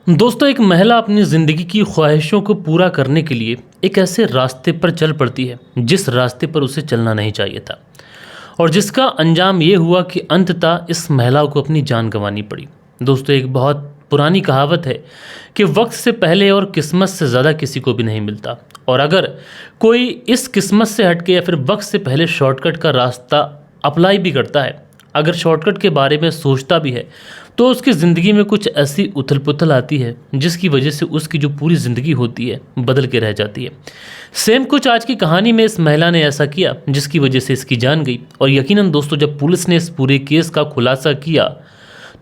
दोस्तों, एक महिला अपनी ज़िंदगी की ख्वाहिशों को पूरा करने के लिए एक ऐसे रास्ते पर चल पड़ती है जिस रास्ते पर उसे चलना नहीं चाहिए था, और जिसका अंजाम ये हुआ कि अंततः इस महिला को अपनी जान गंवानी पड़ी। दोस्तों, एक बहुत पुरानी कहावत है कि वक्त से पहले और किस्मत से ज़्यादा किसी को भी नहीं मिलता, और अगर कोई इस किस्मत से हटके या फिर वक्त से पहले शॉर्टकट का रास्ता अप्लाई भी करता है, अगर शॉर्टकट के बारे में सोचता भी है, तो उसकी ज़िंदगी में कुछ ऐसी उथल पुथल आती है जिसकी वजह से उसकी जो पूरी ज़िंदगी होती है बदल के रह जाती है। सेम कुछ आज की कहानी में इस महिला ने ऐसा किया जिसकी वजह से इसकी जान गई। और यकीनन दोस्तों, जब पुलिस ने इस पूरे केस का खुलासा किया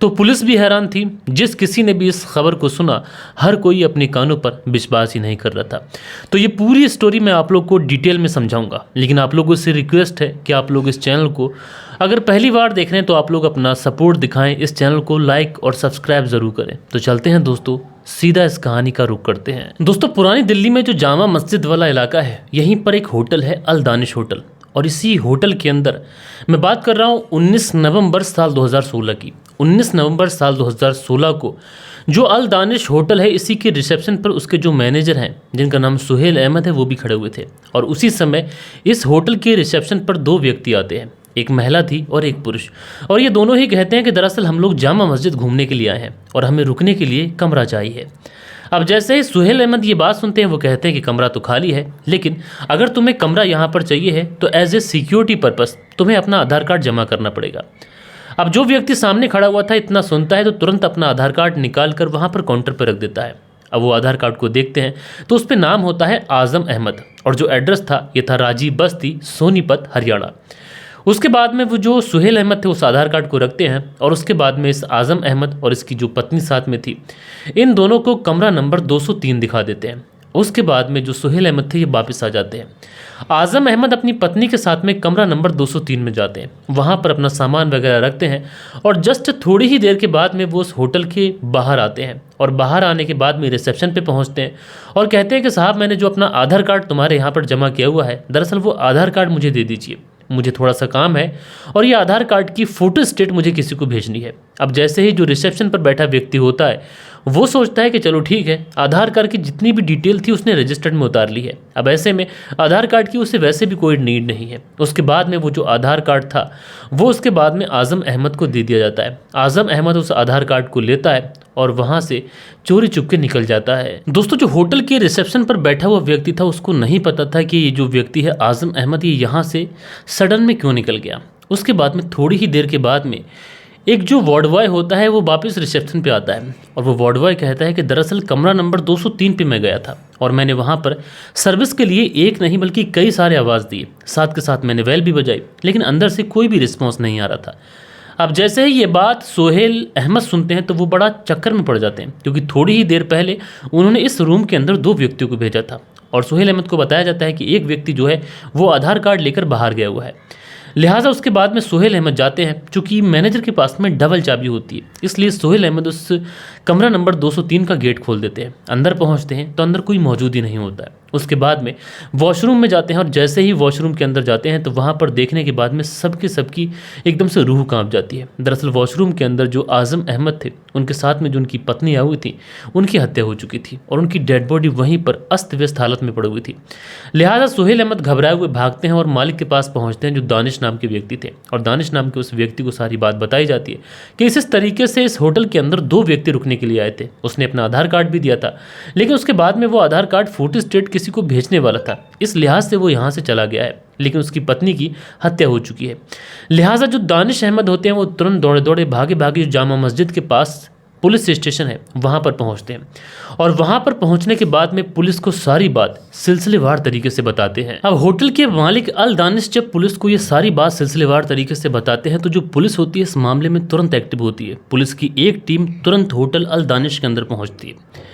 तो पुलिस भी हैरान थी। जिस किसी ने भी इस खबर को सुना, हर कोई अपने कानों पर विश्वास ही नहीं कर रहा था। तो ये पूरी स्टोरी मैं आप लोग को डिटेल में समझाऊंगा, लेकिन आप लोगों से रिक्वेस्ट है कि आप लोग इस चैनल को अगर पहली बार देख रहे हैं तो आप लोग अपना सपोर्ट दिखाएं, इस चैनल को लाइक और सब्सक्राइब ज़रूर करें। तो चलते हैं दोस्तों, सीधा इस कहानी का रुख करते हैं। दोस्तों, पुरानी दिल्ली में जो जामा मस्जिद वाला इलाका है, यहीं पर एक होटल है, अल दानिश होटल। और इसी होटल के अंदर मैं बात कर रहा हूँ 19 नवंबर साल 2016 की। 19 नवंबर साल 2016 को जो अल दानिश होटल है, इसी के रिसेप्शन पर उसके जो मैनेजर हैं, जिनका नाम सुहेल अहमद है, वो भी खड़े हुए थे। और उसी समय इस होटल के रिसेप्शन पर दो व्यक्ति आते हैं, एक महिला थी और एक पुरुष। और ये दोनों ही कहते हैं कि दरअसल हम लोग जामा मस्जिद घूमने के लिए आए हैं और हमें रुकने के लिए कमरा चाहिए। अब जैसे ही सुहेल अहमद ये बात सुनते हैं, वो कहते हैं कि कमरा तो खाली है, लेकिन अगर तुम्हें कमरा यहाँ पर चाहिए है तो एज ए सिक्योरिटी पर्पस तुम्हें अपना आधार कार्ड जमा करना पड़ेगा। अब जो व्यक्ति सामने खड़ा हुआ था इतना सुनता है तो तुरंत अपना आधार कार्ड निकाल कर वहाँ पर काउंटर पर रख देता है। अब वो आधार कार्ड को देखते हैं तो उस पर नाम होता है आज़म अहमद, और जो एड्रेस था ये था राजीव बस्ती, सोनीपत, हरियाणा। उसके बाद में वो जो सुहेल अहमद थे उस आधार कार्ड को रखते हैं, और उसके बाद में इस आज़म अहमद और इसकी जो पत्नी साथ में थी, इन दोनों को कमरा नंबर 203 दिखा देते हैं। उसके बाद में जो सुहेल अहमद थे ये वापस आ जाते हैं। आज़म अहमद अपनी पत्नी के साथ में कमरा नंबर 203 में जाते हैं, वहाँ पर अपना सामान वगैरह रखते हैं, और जस्ट थोड़ी ही देर के बाद में वो उस होटल के बाहर आते हैं। और बाहर आने के बाद में रिसेप्शन पे पहुँचते हैं और कहते हैं कि साहब, मैंने जो अपना आधार कार्ड तुम्हारे यहाँ पर जमा किया हुआ है, दरअसल वो आधार कार्ड मुझे दे दीजिए, मुझे थोड़ा सा काम है और ये आधार कार्ड की फ़ोटो स्टेट मुझे किसी को भेजनी है। अब जैसे ही जो रिसेप्शन पर बैठा व्यक्ति होता है वो सोचता है कि चलो ठीक है, आधार कार्ड की जितनी भी डिटेल थी उसने रजिस्टर्ड में उतार ली है, अब ऐसे में आधार कार्ड की उसे वैसे भी कोई नीड नहीं है। उसके बाद में वो जो आधार कार्ड था वो उसके बाद में आज़म अहमद को दे दिया जाता है। आज़म अहमद उस आधार कार्ड को लेता है और वहाँ से चोरी चुपके निकल जाता है। दोस्तों, जो होटल के रिसेप्शन पर बैठा हुआ व्यक्ति था उसको नहीं पता था कि ये जो व्यक्ति है आज़म अहमद, ये यहाँ से सडन में क्यों निकल गया। उसके बाद में थोड़ी ही देर के बाद में एक जो वार्ड बॉय होता है वो वापस रिसेप्शन पे आता है, और वो वार्ड बॉय कहता है कि दरअसल कमरा नंबर 203 पे मैं गया था और मैंने वहाँ पर सर्विस के लिए एक नहीं बल्कि कई सारे आवाज़ दिए, साथ के साथ मैंने बेल भी बजाई, लेकिन अंदर से कोई भी रिस्पॉन्स नहीं आ रहा था। अब जैसे ही ये बात सुहेल अहमद सुनते हैं तो वो बड़ा चक्कर में पड़ जाते हैं, क्योंकि थोड़ी ही देर पहले उन्होंने इस रूम के अंदर दो व्यक्तियों को भेजा था, और सुहेल अहमद को बताया जाता है कि एक व्यक्ति जो है वो आधार कार्ड लेकर बाहर गया हुआ है। लिहाजा उसके बाद में सुहेल अहमद जाते हैं, चूँकि मैनेजर के पास में डबल चाबी होती है, इसलिए सुहेल अहमद उस कमरा नंबर 203 का गेट खोल देते हैं। अंदर पहुंचते हैं तो अंदर कोई मौजूद ही नहीं होता है। उसके बाद में वॉशरूम में जाते हैं, और जैसे ही वॉशरूम के अंदर जाते हैं तो वहाँ पर देखने के बाद में सबकी एकदम से रूह कांप जाती है। दरअसल वॉशरूम के अंदर जो आज़म अहमद थे, उनके साथ में जो उनकी पत्नी आई हुई थी, उनकी हत्या हो चुकी थी और उनकी डेड बॉडी वहीं पर अस्त व्यस्त हालत में पड़ी हुई थी। लिहाजा सुहेल अहमद घबराए हुए भागते हैं और मालिक के पास पहुँचते हैं, जो दानिश नाम के व्यक्ति थे, और दानिश नाम के उस व्यक्ति को सारी बात बताई जाती है कि इस तरीके से इस होटल के अंदर दो व्यक्ति रुकने के लिए आए थे। उसने अपना आधार कार्ड भी दिया था, लेकिन उसके बाद में वो आधार कार्ड फोटो स्टेट किसी को भेजने वाला था, इस लिहाज से वो यहाँ से चला गया है, लेकिन उसकी पत्नी की हत्या हो चुकी है। लिहाजा जो दानिश अहमद होते हैं वो तुरंत दौड़े दौड़े भागे भागे जामा मस्जिद के पास पुलिस स्टेशन है वहाँ पर पहुँचते हैं, और वहाँ पर पहुँचने के बाद में पुलिस को सारी बात सिलसिलेवार तरीके से बताते हैं। अब होटल के मालिक अल दानिश जब पुलिस को ये सारी बात सिलसिलेवार तरीके से बताते हैं तो जो पुलिस होती है इस मामले में तुरंत एक्टिव होती है। पुलिस की एक टीम तुरंत होटल अल दानिश के अंदर पहुँचती है,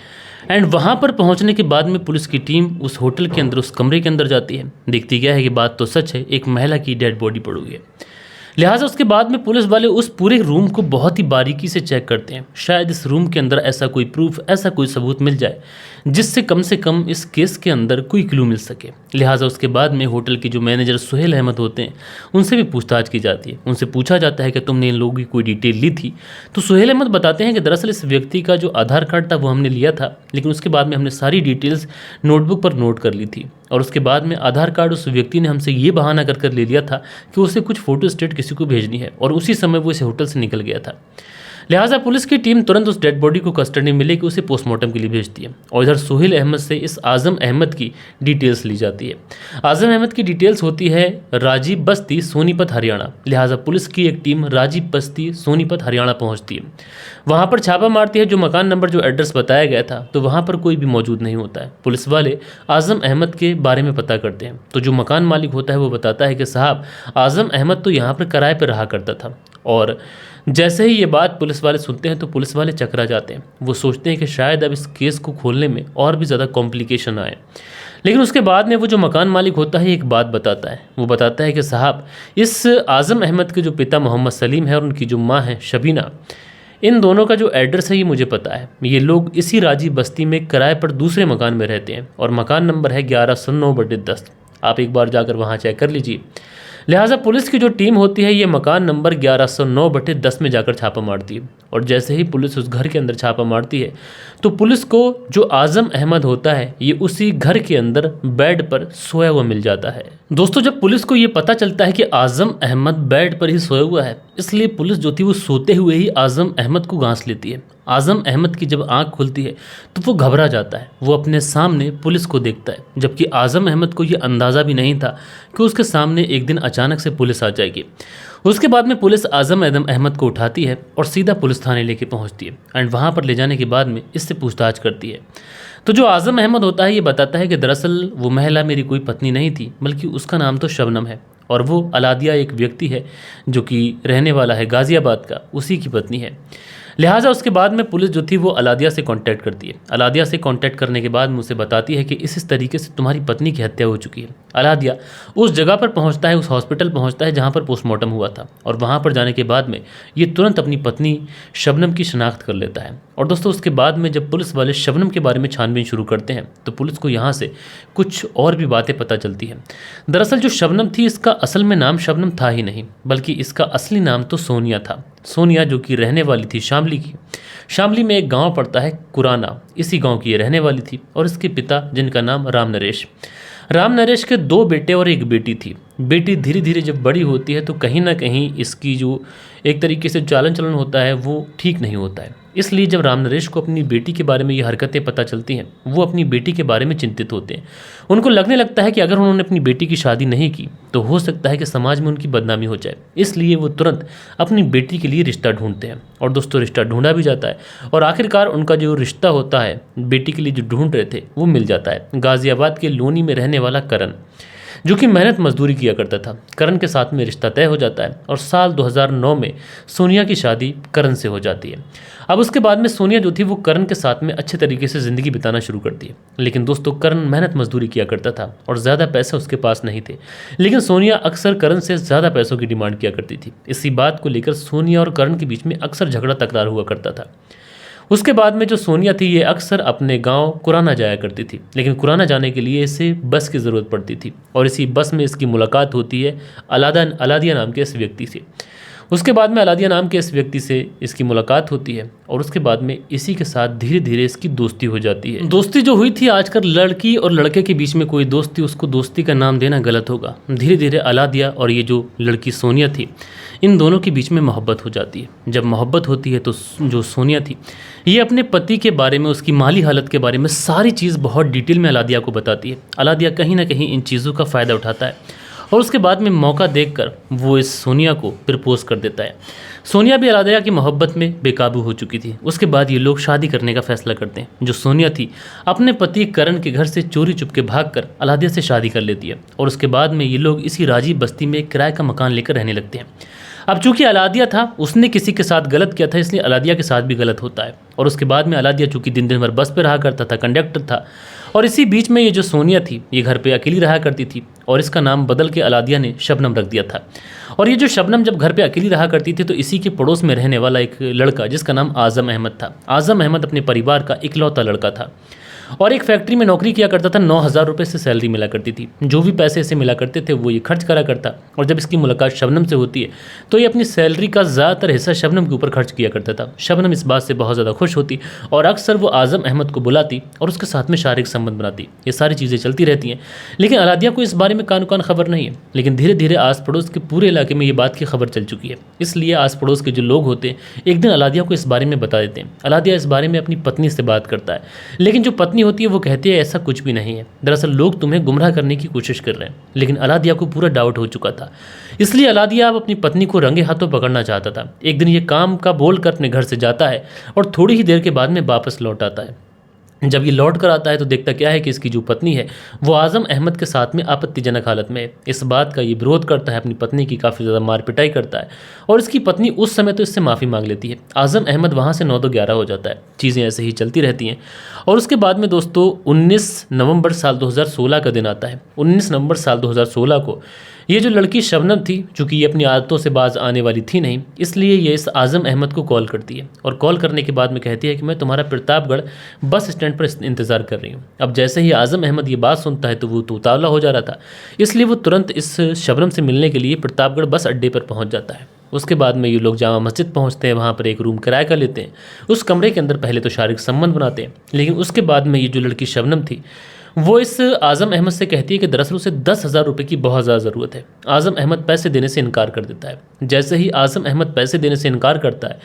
एंड वहाँ पर पहुँचने के बाद में पुलिस की टीम उस होटल के अंदर उस कमरे के अंदर जाती है। देखती क्या है कि बात तो सच है, एक महिला की डेड बॉडी पड़ी हुई है। लिहाजा उसके बाद में पुलिस वाले उस पूरे रूम को बहुत ही बारीकी से चेक करते हैं, शायद इस रूम के अंदर ऐसा कोई प्रूफ, ऐसा कोई सबूत मिल जाए जिससे कम से कम इस केस के अंदर कोई क्लू मिल सके। लिहाजा उसके बाद में होटल के जो मैनेजर सुहेल अहमद होते हैं उनसे भी पूछताछ की जाती है। उनसे पूछा जाता है कि तुमने इन लोगों की कोई डिटेल ली थी? तो सुहेल अहमद बताते हैं कि दरअसल इस व्यक्ति का जो आधार कार्ड था वो हमने लिया था, लेकिन उसके बाद में हमने सारी डिटेल्स नोटबुक पर नोट कर ली थी और उसके बाद में आधार कार्ड उस व्यक्ति ने हमसे ये बहाना कर ले लिया था कि उसे कुछ फोटो स्टेट किसी को भेजनी है और उसी समय वो इस होटल से निकल गया था। लिहाजा पुलिस की टीम तुरंत उस डेड बॉडी को कस्टडी में लेकर उसे पोस्टमार्टम के लिए भेजती है और इधर सुहेल अहमद से इस आजम अहमद की डिटेल्स ली जाती है। आजम अहमद की डिटेल्स होती है राजीव बस्ती, सोनीपत, हरियाणा। लिहाजा पुलिस की एक टीम राजीव बस्ती, सोनीपत, हरियाणा पहुंचती है। वहां पर छापा मारती है। जो मकान नंबर, जो एड्रेस बताया गया था, तो वहां पर कोई भी मौजूद नहीं होता है। पुलिस वाले आजम अहमद के बारे में पता करते हैं तो जो मकान मालिक होता है वो बताता है कि साहब, आजम अहमद तो यहाँ पर किराए पर रहा करता था। और जैसे ही ये बात पुलिस वाले सुनते हैं तो पुलिस वाले चकरा जाते हैं। वो सोचते हैं कि शायद अब इस केस को खोलने में और भी ज़्यादा कॉम्प्लिकेशन आए। लेकिन उसके बाद में वो जो मकान मालिक होता है एक बात बताता है। वो बताता है कि साहब, इस आजम अहमद के जो पिता मोहम्मद सलीम है और उनकी जो माँ है शबीना, इन दोनों का जो एड्रेस है ये मुझे पता है। ये लोग इसी राजीव बस्ती में किराए पर दूसरे मकान में रहते हैं और मकान नंबर है 1109/10। आप एक बार जाकर वहाँ चेक कर लीजिए। लिहाजा पुलिस की जो टीम होती है ये मकान नंबर 1109/10 में जाकर छापा मारती है और जैसे ही पुलिस उस घर के अंदर छापा मारती है तो पुलिस को जो आजम अहमद होता है ये उसी घर के अंदर बेड पर सोया हुआ मिल जाता है। दोस्तों, जब पुलिस को ये पता चलता है कि आजम अहमद बेड पर ही सोया हुआ है, इसलिए पुलिस जो थी वो सोते हुए ही आजम अहमद को गांस लेती है। आजम अहमद की जब आंख खुलती है तो वो घबरा जाता है। वो अपने सामने पुलिस को देखता है, जबकि आजम अहमद को ये अंदाज़ा भी नहीं था कि उसके सामने एक दिन अचानक से पुलिस आ जाएगी। उसके बाद में पुलिस आजम अहमद को उठाती है और सीधा पुलिस थाने लेके पहुंचती है एंड वहाँ पर ले जाने के बाद में इससे पूछताछ करती है। तो जो आजम अहमद होता है ये बताता है कि दरअसल वो महिला मेरी कोई पत्नी नहीं थी, बल्कि उसका नाम तो शबनम है और वो अलादिया एक व्यक्ति है जो कि रहने वाला है गाज़ियाबाद का, उसी की पत्नी है। लिहाजा उसके बाद में पुलिस जो थी वो अलादिया से कांटेक्ट करती है। अलादिया से कांटेक्ट करने के बाद मुझसे बताती है कि इस तरीके से तुम्हारी पत्नी की हत्या हो चुकी है। अलादिया उस जगह पर पहुंचता है, उस हॉस्पिटल पहुंचता है जहां पर पोस्टमार्टम हुआ था और वहां पर जाने के बाद में ये तुरंत अपनी पत्नी शबनम की शनाख्त कर लेता है। और दोस्तों, उसके बाद में जब पुलिस वाले शबनम के बारे में छानबीन शुरू करते हैं तो पुलिस को यहाँ से कुछ और भी बातें पता चलती हैं। दरअसल जो शबनम थी इसका असल में नाम शबनम था ही नहीं, बल्कि इसका असली नाम तो सोनिया था। सोनिया जो कि रहने वाली थी शामली की। शामली में एक गांव पड़ता है कुराना, इसी गांव की ये रहने वाली थी और इसके पिता जिनका नाम राम नरेश के 2 बेटे और एक बेटी थी। बेटी धीरे धीरे जब बड़ी होती है तो कहीं ना कहीं इसकी जो एक तरीके से चालन चलन होता है वो ठीक नहीं होता है। इसलिए जब राम नरेश को अपनी बेटी के बारे में ये हरकतें पता चलती हैं, वो अपनी बेटी के बारे में चिंतित होते हैं। उनको लगने लगता है कि अगर उन्होंने अपनी बेटी की शादी नहीं की तो हो सकता है कि समाज में उनकी बदनामी हो जाए। इसलिए वो तुरंत अपनी बेटी के लिए रिश्ता ढूंढते हैं और दोस्तों रिश्ता ढूंढा भी जाता है और आखिरकार उनका जो रिश्ता होता है बेटी के लिए जो ढूंढ रहे थे वो मिल जाता है। गाज़ियाबाद के लोनी में रहने वाला करण, जो कि मेहनत मजदूरी किया करता था। करण के साथ में रिश्ता तय हो जाता है और साल 2009 में सोनिया की शादी करण से हो जाती है। अब उसके बाद में सोनिया जो थी वो करण के साथ में अच्छे तरीके से ज़िंदगी बिताना शुरू करती है। लेकिन दोस्तों, करण मेहनत मजदूरी किया करता था और ज़्यादा पैसे उसके पास नहीं थे, लेकिन सोनिया अक्सर करण से ज़्यादा पैसों की डिमांड किया करती थी। इसी बात को लेकर सोनिया और करण के बीच में अक्सर झगड़ा तकरार हुआ करता था। उसके बाद में जो सोनिया थी ये अक्सर अपने गांव कुराना जाया करती थी, लेकिन कुराना जाने के लिए इसे बस की ज़रूरत पड़ती थी और इसी बस में इसकी मुलाकात होती है अलादिया नाम के इस व्यक्ति से। उसके बाद में अलादिया नाम के इस व्यक्ति से इसकी मुलाकात होती है और उसके बाद में इसी के साथ धीरे धीरे इसकी दोस्ती हो जाती है। दोस्ती जो हुई थी, आजकल लड़की और लड़के के बीच में कोई दोस्ती, उसको दोस्ती का नाम देना गलत होगा। धीरे धीरे अलादिया और ये जो लड़की सोनिया थी, इन दोनों के बीच में मोहब्बत हो जाती है। जब मोहब्बत होती है तो जो सोनिया थी ये अपने पति के बारे में, उसकी माली हालत के बारे में सारी चीज़ बहुत डिटेल में अलादिया को बताती है। अलादिया कहीं ना कहीं इन चीज़ों का फ़ायदा उठाता है और उसके बाद में मौका देखकर वो इस सोनिया को प्रपोज कर देता है। सोनिया भी अलादिया की मोहब्बत में बेकाबू हो चुकी थी। उसके बाद ये लोग शादी करने का फैसला करते हैं। जो सोनिया थी अपने पति करण के घर से चोरी चुपके भागकर अलादिया से शादी कर लेती है और उसके बाद में ये लोग इसी राजीव बस्ती में किराए का मकान लेकर रहने लगते हैं। अब चूंकि अलादिया था, उसने किसी के साथ गलत किया था, इसलिए अलादिया के साथ भी गलत होता है। और उसके बाद में अलादिया चूंकि दिन दिन भर बस पे रहा करता था, कंडक्टर था, और इसी बीच में ये जो सोनिया थी ये घर पे अकेली रहा करती थी। और इसका नाम बदल के अलादिया ने शबनम रख दिया था। और ये जो शबनम जब घर पे अकेली रहा करती थी तो इसी के पड़ोस में रहने वाला एक लड़का जिसका नाम आज़म अहमद था। आज़म अहमद अपने परिवार का इकलौता लड़का था और एक फैक्ट्री में नौकरी किया करता था। 9,000 रुपये से सैलरी मिला करती थी। जो भी पैसे इसे मिला करते थे वो ये खर्च करा करता। और जब इसकी मुलाकात शबनम से होती है तो ये अपनी सैलरी का ज़्यादातर हिस्सा शबनम के ऊपर खर्च किया करता था। शबनम इस बात से बहुत ज़्यादा खुश होती और अक्सर वो आज़म अहमद को बुलाती और उसके साथ में शारीरिक संबंध बनाती। ये सारी चीज़ें चलती रहती हैं, लेकिन अलादिया को इस बारे में कान कान खबर नहीं है। लेकिन धीरे धीरे आस पड़ोस के पूरे इलाके में ये बात की खबर चल चुकी है। इसलिए आस पड़ोस के जो लोग होते हैं एक दिन अलादिया को इस बारे में बता देते हैं। अलादिया इस बारे में अपनी पत्नी से बात करता है, लेकिन जो पत्नी होती है वो कहती है ऐसा कुछ भी नहीं है, दरअसल लोग तुम्हें गुमराह करने की कोशिश कर रहे हैं। लेकिन अलादिया को पूरा डाउट हो चुका था, इसलिए अलादिया अब अपनी पत्नी को रंगे हाथों पकड़ना चाहता था। एक दिन ये काम का बोल कर अपने घर से जाता है और थोड़ी ही देर के बाद में वापस लौट आता है। जब ये लौट कर आता है तो देखता क्या है कि इसकी जो पत्नी है वो आज़म अहमद के साथ में आपत्तिजनक हालत में है। इस बात का ये विरोध करता है, अपनी पत्नी की काफ़ी ज़्यादा मार पिटाई करता है और इसकी पत्नी उस समय तो इससे माफ़ी मांग लेती है। आज़म अहमद वहाँ से 9-11 हो जाता है। चीज़ें ऐसे ही चलती रहती हैं और उसके बाद में दोस्तों 19 नवंबर साल 2016 का दिन आता है। 19 नवंबर साल 2016 को ये जो लड़की शबनम थी, चूँकि ये अपनी आदतों से बाज आने वाली थी नहीं, इसलिए ये इस आज़म अहमद को कॉल करती है और कॉल करने के बाद में कहती है कि मैं तुम्हारा प्रतापगढ़ बस स्टैंड पर इंतज़ार कर रही हूँ। अब जैसे ही आज़म अहमद ये बात सुनता है तो वो तो उतावला हो जा रहा था, इसलिए वो तुरंत इस शबनम से मिलने के लिए प्रतापगढ़ बस अड्डे पर पहुँच जाता है। उसके बाद में ये लोग जामा मस्जिद पहुँचते हैं, वहाँ पर एक रूम किराया कर लेते हैं। उस कमरे के अंदर पहले तो शारीरिक संबंध बनाते हैं, लेकिन उसके बाद में ये जो लड़की शबनम थी वो इस आज़म अहमद से कहती है कि दरअसल उसे 10,000 रुपये की बहुत ज़्यादा ज़रूरत है। आज़म अहमद पैसे देने से इनकार कर देता है। जैसे ही आज़म अहमद पैसे देने से इनकार करता है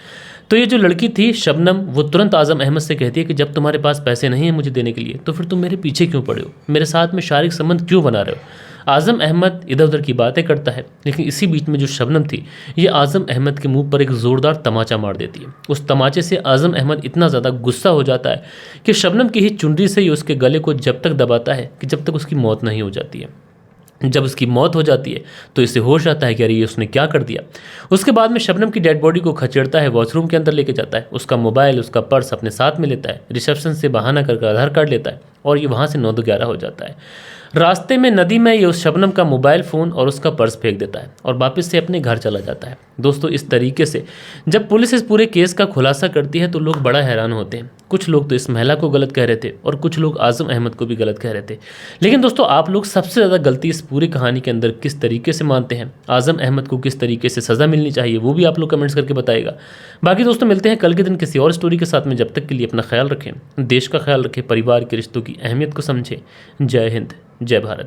तो ये जो लड़की थी शबनम वो तुरंत आज़म अहमद से कहती है कि जब तुम्हारे पास पैसे नहीं हैं मुझे देने के लिए तो फिर तुम मेरे पीछे क्यों पड़े हो, मेरे साथ में शारीरिक संबंध क्यों बना रहे हो। आज़म अहमद इधर उधर की बातें करता है, लेकिन इसी बीच में जो शबनम थी ये आज़म अहमद के मुंह पर एक ज़ोरदार तमाचा मार देती है। उस तमाचे से आज़म अहमद इतना ज़्यादा गुस्सा हो जाता है कि शबनम की ही चुनरी से ही उसके गले को जब तक दबाता है कि जब तक उसकी मौत नहीं हो जाती है। जब उसकी मौत हो जाती है तो इसे होश आता है कि अरे ये उसने क्या कर दिया। उसके बाद में शबनम की डेड बॉडी को खचेड़ता है, वॉशरूम के अंदर लेके जाता है, उसका मोबाइल उसका पर्स अपने साथ में लेता है, रिसेप्शन से बहाना करके आधार कार्ड लेता है और ये वहाँ से 9-11 हो जाता है। रास्ते में नदी में ये उस शबनम का मोबाइल फ़ोन और उसका पर्स फेंक देता है और वापस से अपने घर चला जाता है। दोस्तों इस तरीके से जब पुलिस इस पूरे केस का खुलासा करती है तो लोग बड़ा हैरान होते हैं। कुछ लोग तो इस महिला को गलत कह रहे थे और कुछ लोग आज़म अहमद को भी गलत कह रहे थे। लेकिन दोस्तों आप लोग सबसे ज़्यादा गलती इस पूरी कहानी के अंदर किस तरीके से मानते हैं, आज़म अहमद को किस तरीके से सज़ा मिलनी चाहिए, वो भी आप लोग कमेंट्स करके बताएगा। बाकी दोस्तों मिलते हैं कल के दिन किसी और स्टोरी के साथ में। जब तक के लिए अपना ख्याल रखें, देश का ख्याल रखें, परिवार के रिश्तों की अहमियत को समझें। जय हिंद, जय भारत।